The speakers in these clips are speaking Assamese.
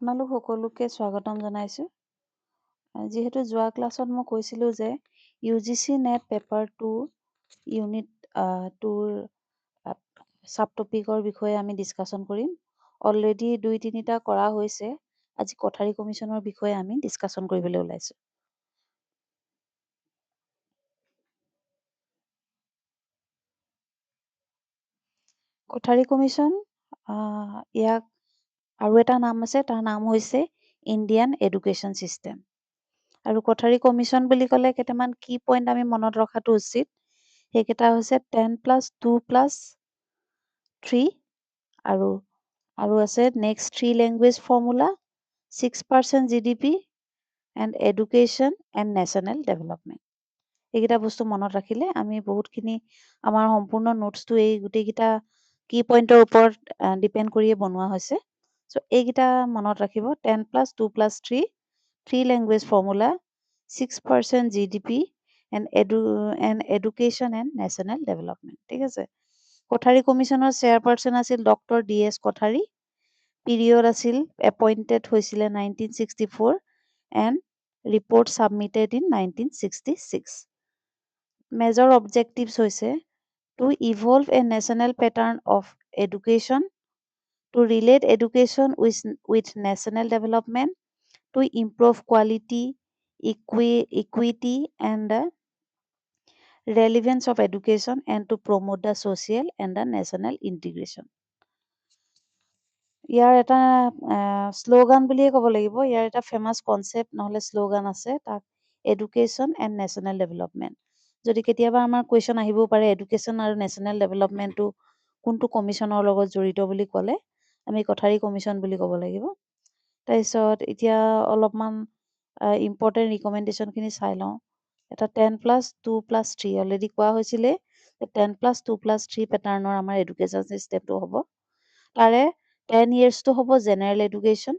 আপোনালোক সকলোকে স্বাগতম জনাইছোঁ। যিহেতু যোৱা ক্লাছত মই কৈছিলোঁ যে UGC নেট পেপাৰ 2 ইউনিট 2ৰ ছাব টপিকৰ বিষয়ে আমি ডিছকাশ্যন কৰিম। অলৰেডি 2-3টা কৰা হৈছে। আজি কোঠাৰী কমিশ্যনৰ বিষয়ে আমি ডিছকাশ্যন কৰিবলৈ ওলাইছোঁ। কোঠাৰী কমিশ্যন ইয়াক আৰু এটা নাম আছে, তাৰ নাম হৈছে ইণ্ডিয়ান এডুকেশ্যন ছিষ্টেম। আৰু কোঠাৰী কমিশ্যন বুলি ক'লে কেইটামান কি পইণ্ট আমি মনত ৰখাটো উচিত। সেইকেইটা হৈছে 10+2+3 আৰু আছে next 3 language formula, 6% GDP and education and national development. এইকেইটা বস্তু মনত ৰাখিলে আমি বহুতখিনি আমাৰ সম্পূৰ্ণ নোটছটো এই গোটেইকেইটা কি পইণ্টৰ ওপৰত ডিপেণ্ড কৰিয়ে বনোৱা হৈছে। চ' এইকেইটা মনত ৰাখিব, 10+2+3, 3 language formula, 6% GDP and education and national development. ঠিক আছে। কোঠাৰী কমিশ্যনৰ চেয়াৰপাৰ্চন আছিল ডক্টৰ DS কোঠাৰী। পিৰিয়ড আছিল এপইণ্টেড হৈছিলে 1964 and report submitted in 1966। Major objectives হৈছে to evolve a national pattern of education, to relate education with national development, to improve quality, equity and relevance of education, and to promote the social and the national integration. ইয়াৰ এটা শ্লোগান বুলিয়ে ক'ব লাগিব। ইয়াৰ এটা ফেমাছ কনচেপ্ট নহ'লে শ্লোগান আছে, তাক এডুকেশ্যন এণ্ড নেশ্যনেল ডেভেলপমেণ্ট। যদি কেতিয়াবা আমাৰ কুৱেশ্যন আহিবও পাৰে এডুকেশ্যন আৰু নেশ্যনেল ডেভেলপমেণ্টটো কোনটো কমিশ্যনৰ লগত জড়িত বুলি ক'লে আমি কোঠাৰী কমিশ্যন বুলি ক'ব লাগিব। তাৰপিছত এতিয়া অলপমান ইম্পৰ্টেণ্ট ৰিকমেণ্ডেশ্যনখিনি চাই লওঁ। এটা 10+2+3 অলৰেডি কোৱা হৈছিলে 10+2+3 পেটাৰ্ণৰ আমাৰ এডুকেশ্যন ছিষ্টেমটো হ'ব। তাৰে 10 yearsটো হ'ব জেনেৰেল এডুকেশ্যন,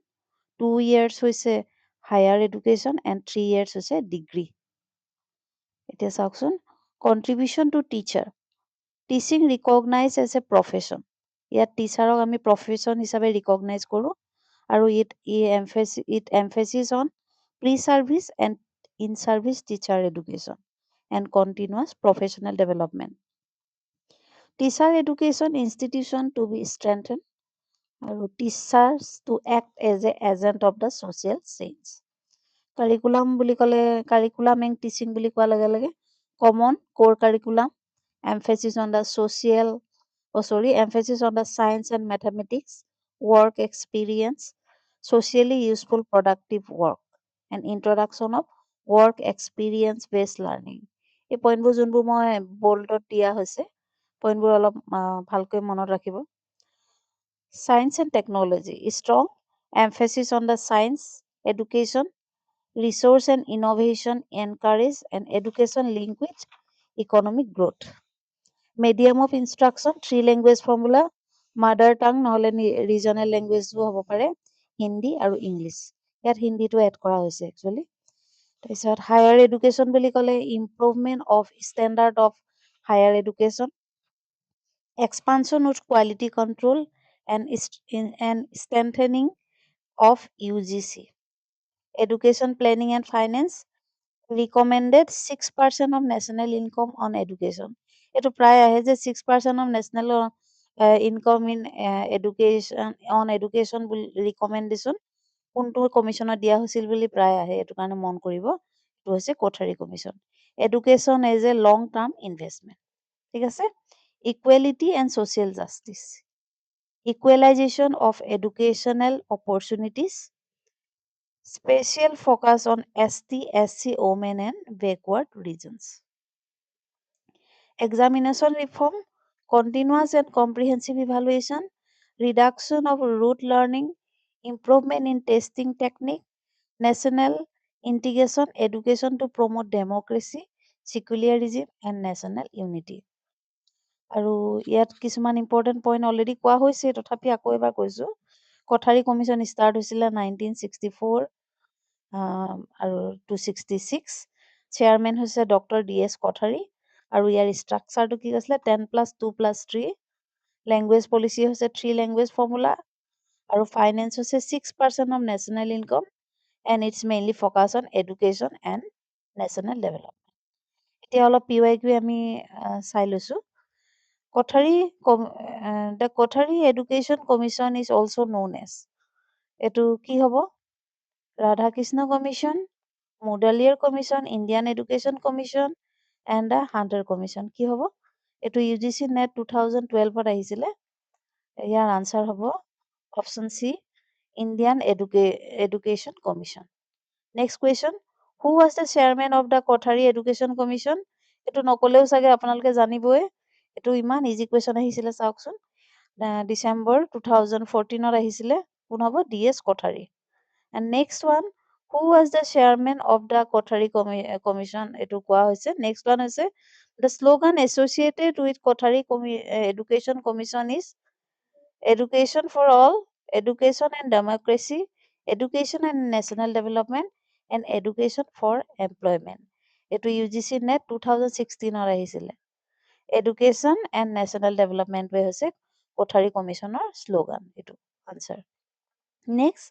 2 years হৈছে হায়াৰ এডুকেশ্যন এণ্ড 3 years হৈছে ডিগ্ৰী। এতিয়া চাওকচোন, contribution to teacher. Teaching recognise as a profession. ইয়াত টিচাৰক আমি প্ৰফেশ্যন হিচাপে ৰিকগনাইজ কৰোঁ আৰু it emphasis on pre service and in service teacher education and continuous professional development. Teacher education institution to be strengthen আৰু teachers to act as a agent of the social change. Curriculum বুলি ক'লে কাৰিকুলাম এণ্ড টিচিং বুলি কোৱাৰ লগে লগে কমন ক'ৰ curriculum, emphasis on the emphasis on the science and mathematics, work experience, socially useful productive work, and introduction of work experience based learning. এই পইণ্টবোৰ যোনবোৰ মই বল্ডত দিয়া হৈছে, পইণ্টবোৰ অলপ ভালকৈ মনত ৰাখিব। Science and technology, strong emphasis on the science, education, resource and innovation encourage and education linked with economic growth. Medium of instruction, 3 language formula, mother tongue নহ'লে ৰিজনেল লেংগুৱেজো হ'ব পাৰে, হিন্দী আৰু ইংলিছ। ইয়াত হিন্দীটো এড কৰা হৈছে একচুৱেলি। তাৰপিছত হায়াৰ এডুকেশ্যন বুলি ক'লে improvement of standard of higher education, expansion with quality control and strengthening of UGC। Education planning and finance, recommended 6% of national income on education. এইটো প্ৰায় আহে যে 6% of national income in education বুলি ৰিকমেণ্ডেশ্যন কোনটো কমিশ্যনত দিয়া হৈছিল বুলি প্ৰায় আহে। এইটো কাৰণে মন কৰিব, এইটো হৈছে Kothari commission. Education as a long term investment. ঠিক আছে। Equality and social justice, equalization of educational opportunities, special focus on ST, SC, women and backward regions. Examination reform, continuous and comprehensive evaluation, reduction of rote learning, improvement in testing technique, national integration, education to promote democracy, secularism and national unity. আৰু ইয়াত কিছুমান ইম্পৰ্টেণ্ট পইণ্ট অলৰেডি কোৱা হৈছে, তথাপি আকৌ এবাৰ কৈছোঁ। কোঠাৰী কমিশ্যন ষ্টাৰ্ট হৈছিলে 1964 আৰু 266। চেয়াৰমেন হৈছে ডক্টৰ DS কোঠাৰী আৰু ইয়াৰ ষ্ট্ৰাকচাৰটো কি আছিলে 10+2+3। লেংগুৱেজ পলিচি হৈছে 3 লেংগুৱেজ ফৰ্মুলা আৰু ফাইনেন্স হৈছে 6% of national income and it's mainly focus on education and national development. এতিয়া অলপ PYQ আমি চাই লৈছো। The Kothari Education Commission is also known as, এইটো কি হ'ব? Radhakrishna Commission, Mudaliar Commission, Indian Education Commission and the Hunter Commission. কি হ'ব? এইটো UGC NET 2012 আহিছিলে। ইয়াৰ আনসাৰ হ'ব option C, Indian Education Commission. Next question, who was the chairman of the Kothari Education Commission? এইটো নকলেও চাগে আপোনালোকে জানিবই। এইটো ইমান ইজি কুৱেশ্যন আহিছিলে চাওকচোন। ডিচেম্বৰ 2014 আহিছিলে। কোন হ'ব? DS Kothari. And next one, who was the chairman of the Kothari Commission? এইটো কোৱা হৈছে। Next one হৈছে, the slogan associated with Kothari Education Commission is education for all, education and democracy, education and national development, and education for employment. এইটো UGC NET 2016 আহিছিলে। education and national development হৈছে Kothari Commissioner slogan, এইটো answer. Next,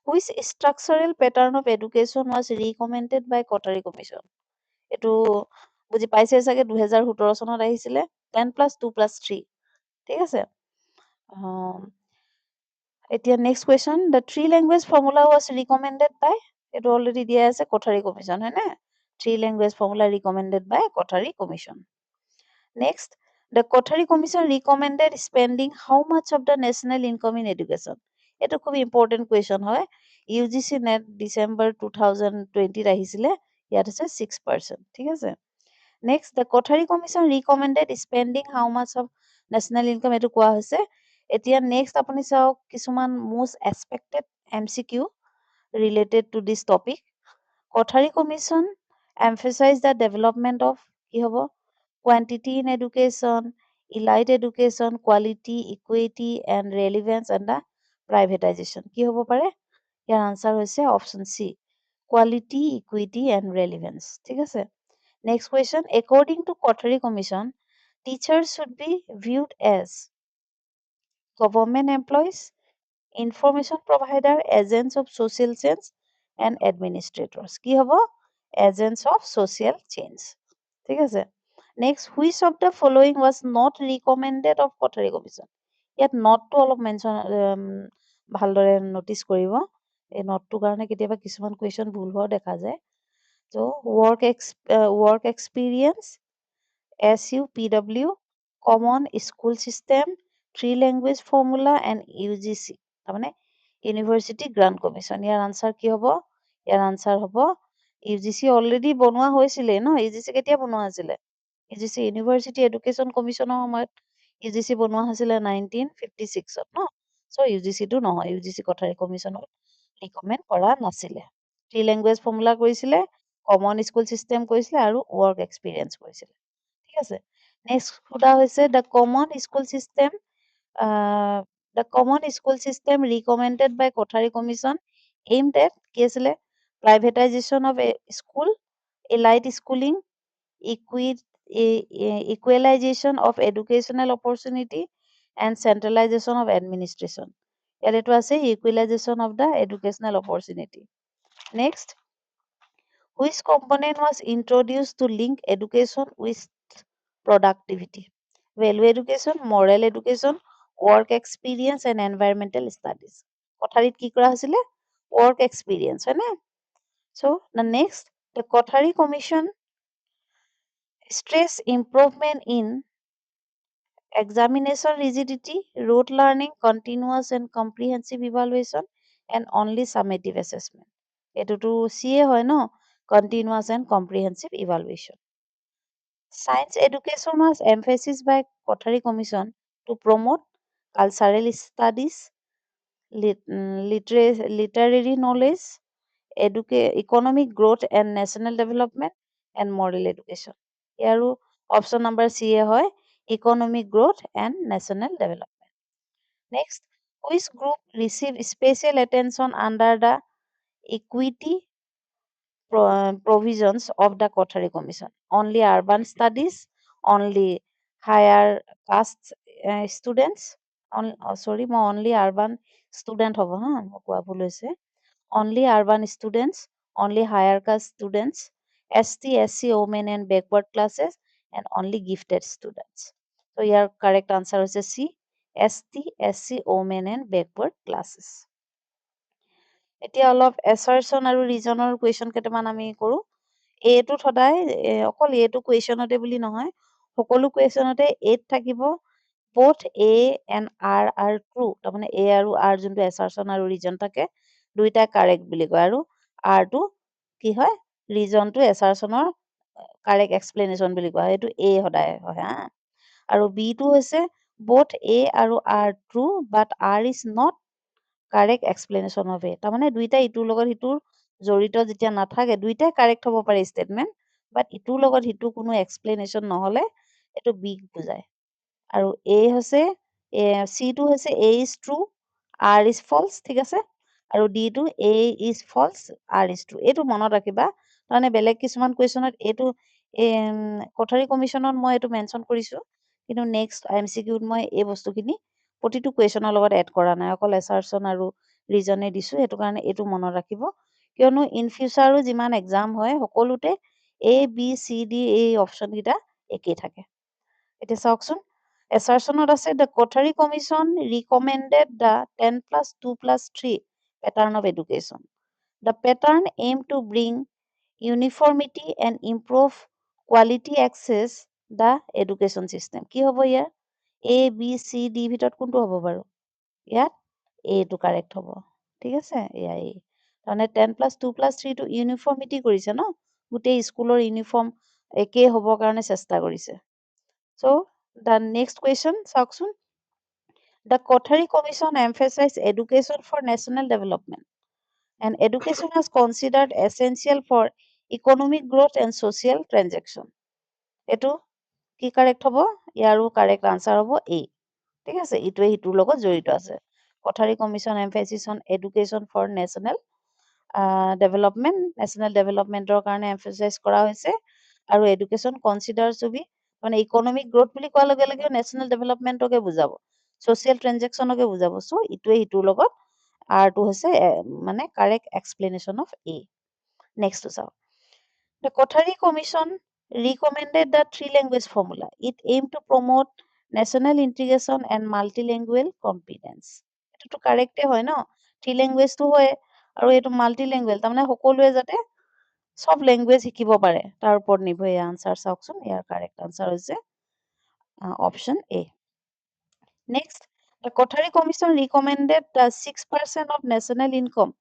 which structural pattern of education was recommended by Kothari Commission? এইটো বুজি পাইছে চাগে 2017 চনত আহিছিলে 10+2+3, ঠিক আছে। এতিয়া next question, the 3-language formula was recommended by, এইটো already দিয়া আছে Kothari Commission, হয়নে? 3-language formula recommended by Kothari Commission. Next, the Kothari Commission recommended spending how much of the national income in education? এইটো খুব important question হয়। UGC NET December 2020 আহিছিলে, ইয়াত আছে 6%, ঠিক আছে। Next, the Kothari Commission recommended spending how much of national income? এইটো কোৱা হৈছে। এতিয়া next আপুনি চাওক কিছুমান most expected MCQ related to this topic. Kothari Commission emphasized the development of কি হ'ব? Quantity in education, elite education, quality, equity and relevance and the privatization. কি হ'ব পাৰে? ইয়াৰ answer হৈছে option C, quality, equity and relevance, ঠিক আছে। Next question, according to Kothari Commission, teachers should be viewed as government employees, information provider, agents of social change and administrators. কি হ'ব? Agents of social change, ঠিক আছে। Next, which of the following was not recommended of Kothari Commission? ইয়াত নটটো অলপ মেনশ্যন ভালদৰে নটিচ কৰিব। এই নটটোৰ কাৰণে কেতিয়াবা কিছুমান কুৱেশ্যন ভুল হোৱাও দেখা যায়। So work experience, SUPW, common school system, 3-language formula and UGC, তাৰমানে University Grant Commission. ইয়াৰ আনসাৰ কি হ'ব? ইয়াৰ আনসাৰ হ'ব UGC অলৰেডি বনোৱা হৈছিলে ন? UGC কেতিয়া বনোৱা হৈছিলে? UGC University Education Commissionৰ সময়ত UGC বনোৱা হৈছিলে 1956 ন? So UGC টো নহয়, UGC Kothari Commission ৰিকমেণ্ড কৰা নাছিলে। 3-language formula কৰিছিলে, common school system কৰিছিলে আৰু work experience কৰিছিলে, ঠিক আছে। নেক্সট সোধা হৈছে the common school system recommended by Kothari Commission aimed at কি আছিলে? Privatization of a school, elite schooling, equalization of educational opportunity and centralization of administration. ইয়াত এইটো আছে equalization of the educational opportunity. Next, which component was introduced to link education with productivity? Value education, moral education, work experience and environmental studies. Kotharit কি কৰা হৈছিলে? Work experience, হয়নে? So the next, the Kothari Commission stress improvement in examination rigidity, rote learning, continuous and comprehensive evaluation and only summative assessment. এইটোতো CA হয় ন? Continuous and comprehensive evaluation. Science education was emphasized by Kothari Commission to promote cultural studies, literary knowledge, economic growth and national development and moral education. ইয়াৰো option number CA হয় economic growth and national development. Next, which group received special attention under the equity provisions of the Kothari Commission? Only urban studies, only higher caste students, only urban student হ'ব হা, মই কোৱা ভুল হৈছে। Only urban students, only higher caste students, ST, SC, women and backward classes, and only gifted students. So year correct answer হৈছে C, ST, SC, women and backward classes. এতিয়া অলপ assertion আৰু reasonৰ question কেইটামান আমি কৰো। এটোত সদায় অকল এটো কুৱেশ্যনতে বুলি নহয়, সকলো কুৱেশ্যনতে এত থাকিব both A and R are true, তাৰমানে A আৰু R যোনটো assertion আৰু reason থাকে দুইটা কাৰেক্ট বুলি কয়, আৰু R টো কি হয়, ৰিজনটো assertionৰ কাৰেক্ট এক্সপ্লেনেশ্যন বুলি কোৱা হয়, এইটো A সদায় হয় হা। আৰু B টো হৈছে both A আৰু R true but R is not correct explanation of A, তাৰমানে দুইটা ইটোৰ লগত সিটোৰ জড়িত যেতিয়া নাথাকে দুইটাই কাৰেক্ট হ'ব পাৰে ষ্টেটমেণ্ট, বাট ইটোৰ লগত সিটো কোনো এক্সপ্লেনেশ্যন নহ'লে এইটো B বুজায়। আৰু A হৈছে C টো হৈছে A is true, R is false, ঠিক আছে। আৰু D টো A is false, R is true, এইটো মনত ৰাখিবা, তাৰমানে বেলেগ কিছুমান কুৱেশ্যনত এইটো কোঠাৰী কমিশ্যনত মই এইটো মেনশ্যন কৰিছো, কিন্তু নেক্সট MCQত মই এই বস্তুখিনি প্ৰতিটো কুৱেশ্যনৰ লগত এড কৰা নাই, অকল এছাৰশ্যন আৰু ৰিজনে দিছো, সেইটো কাৰণে এইটো মনত ৰাখিব, কিয়নো ইন ফিউচাৰো যিমান এক্সাম হয় সকলোতে ABCD এই অপশ্যন কেইটা একেই থাকে। এতিয়া চাওকচোন, এছাৰশ্যনত আছে the Kothari commission recommended the 10+2+3 pattern of education. The pattern aimed to bring uniformity and improve quality access the education system. কি হ'ব ইয়াৰ? ABCD ভিতৰত কোনটো হ'ব বাৰু? ইয়াত A টো কাৰেক্ট হ'ব, ঠিক আছে, এয়া A, তাৰমানে 10+2+3 টো ইউনিফৰ্মিটি কৰিছে ন, গোটেই স্কুলৰ ইউনিফৰ্ম একেই হ'বৰ কাৰণে চেষ্টা কৰিছে। So the next question, চাওকচোন, the Kothari Commission emphasized education for national development, and education is considered essential for economic growth and social transaction. এইটো কি কাৰেক্ট হ'ব? ইয়াৰো কাৰেক্ট আনচাৰ হ'ব A, ঠিক আছে, ইটোৱে সিটোৰ লগত জড়িত আছে। Kothari Commission emphasis on education for national developmentor কাৰণে emphasize কৰা হৈছে, আৰু education considers to be মানে ইকনমিক গ্ৰোথ বুলি কোৱাৰ লগে লগে নেশ্যনেল ডেভেলপমেণ্টকে বুজাব, ছ'চিয়েল ট্ৰেনজেকশ্যনকে বুজাব। চ' ইটোৱে সিটোৰ লগত আৰটো হৈছে মানে কাৰেক্ট এক্সপ্লেনেশ্যন অফ A। নেক্সটটো চাওক, the Kothari commission recommended the three language formula. It aimed to promote national integration and multilingual competence. এইটোতো কাৰেক্টে হয় ন, থ্ৰী লেংগুৱেজটো হয় আৰু এইটো মাল্টিলেংগুৱেল, তাৰমানে সকলোৱে যাতে সব লেংগুৱেজ শিকিব পাৰে তাৰ ওপৰত নিৰ্ভৰ। এই আনচাৰ চাওকচোন, ইয়াৰ কাৰেক্ট আনচাৰ হৈছে option A। Next, the Kothari Commission recommended the 6% of national income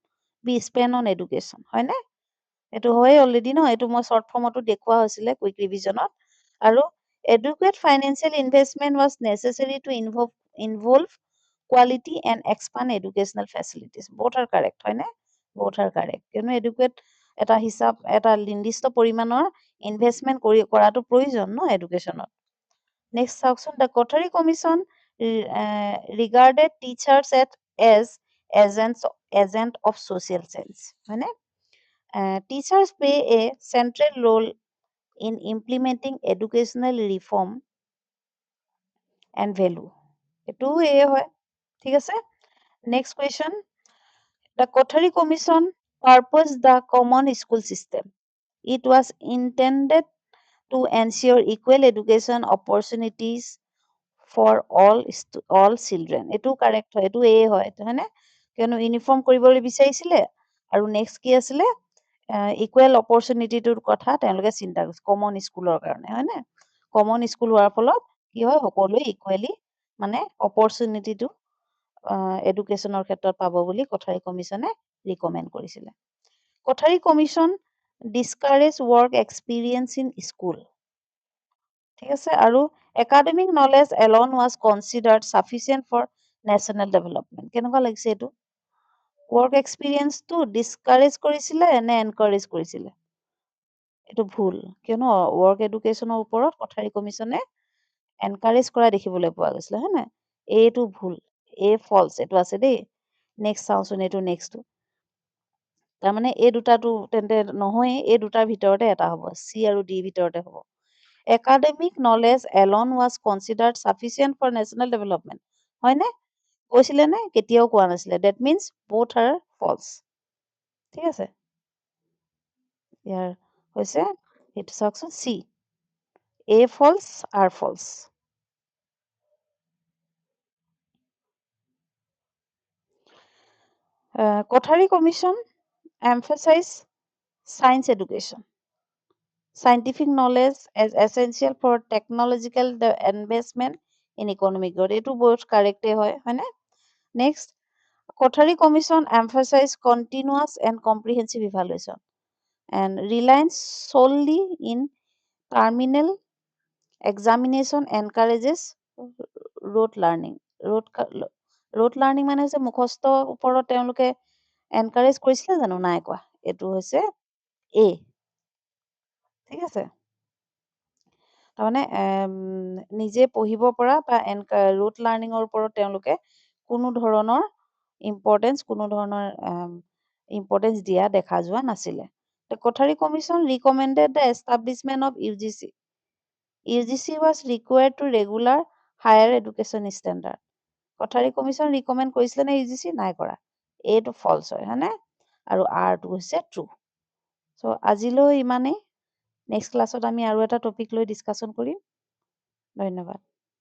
be spent on education, হয়নে? এইটো হয় অলৰেডি ন, এইটো মই শ্বৰ্ট ফৰ্মতো দেখুওৱা হৈছিলে কুইক ৰিভিজনত। আৰু adequate financial investment was necessary to involve quality and expand educational facilities. Both are correct, হয়নে? Both are correct, কিয়নো adequate এটা হিচাপ এটা নিৰ্দিষ্ট পৰিমাণৰ ইনভেষ্টমেণ্ট কৰাটো প্ৰয়োজন ন এডুকেশ্যনত। নেক্সট চাওকচোন, the Kothari commission regarded teachers as agent of social change, হয়নে? Teachers play a central role in implementing educational reform and value. এইটোও এ হয়, ঠিক আছে। Next question, the Kothari commission purposed the common school system. It was intended to ensure equal education opportunities for all children. এইটো কাৰেক্ট হয়, এইটো এ হয়, হয়নে? কিয়নো ইউনিফৰ্ম কৰিবলৈ বিচাৰিছিলে, আৰু নেক্সট কি আছিলে, ইকুৱেল অপৰচুনিটিটোৰ কথা তেওঁলোকে চিন্তা কৰিছে কমন স্কুলৰ কাৰণে, হয়নে? কমন স্কুল হোৱাৰ ফলত কি হয়, সকলোৱে ইকুৱেলি মানে অপৰচুনিটিটো এডুকেশ্যনৰ ক্ষেত্ৰত পাব বুলি কোঠাৰী কমিশ্যনে ৰিকমেণ্ড কৰিছিলে। Kothari commission discourage work experience in school, ঠিক আছে, আৰু academic knowledge alone was considered sufficient for national development. কেনেকুৱা লাগিছে এইটো? ৱৰ্ক এক্সপিৰিয়েঞ্চটো ডিছকাৰেজ কৰিছিলে নে এনকাৰেজ কৰিছিলে? এইটো ভুল, কিয়নো ৱৰ্ক এডুকেশ্যনৰ ওপৰত কোঠাৰী কমিশ্যনে এনকাৰেজ কৰা দেখিবলৈ পোৱা গৈছিলে, হয় নাই? এইটো ভুল, এ ফলছ, এইটো আছে দেই। নেক্সট চাওঁচোন, এইটো নেক্সটটো, তাৰমানে এই দুটাটো তেন্তে নহয়েই, এই দুটাৰ ভিতৰতে এটা হ'ব, চি আৰু ডিৰ ভিতৰতে হ'ব। Academic knowledge alone was considered sufficient for national development, হয়নে? কৈছিলে নে? কেতিয়াও কোৱা নাছিলে। That means both are false. ঠিক আছে? ইয়াৰ হৈছে এইটো চাওকচোন C. A false, R false. Kothari Commission emphasize science education. Scientific knowledge as essential for technological investment in economic growth. এইটো both correct হয় হয়নে? Next, Kothari Commission emphasize continuous and comprehensive evaluation and reliance solely in terminal examination encourages rote learning. rote learning মানে হৈছে মুখস্থ ওপৰত তেওঁলোকে এনকাৰেজ কৰিছিলে জানো? নাই কোৱা। এইটো হৈছে A. ঠিক আছে? তাৰমানে নিজে পঢ়িব পৰা বা ৰুট লাৰ্ণিঙৰ ওপৰত তেওঁলোকে কোনো ধৰণৰ ইম্পৰ্টেঞ্চ দিয়া দেখা যোৱা নাছিলে। The Kothari Commission recommended the establishment of UGC. UGC was required to regular higher education standard. Kothari Commission recommend কৰিছিলে নে UGC? নাই কৰা। এইটো false হয় হয়নে? আৰু R টো হৈছে true. So আজিলৈ ইমানেই। নেক্সট ক্লাছত আমি আৰু এটা টপিক লৈ ডিছকাশ্যন কৰিম। ধন্যবাদ।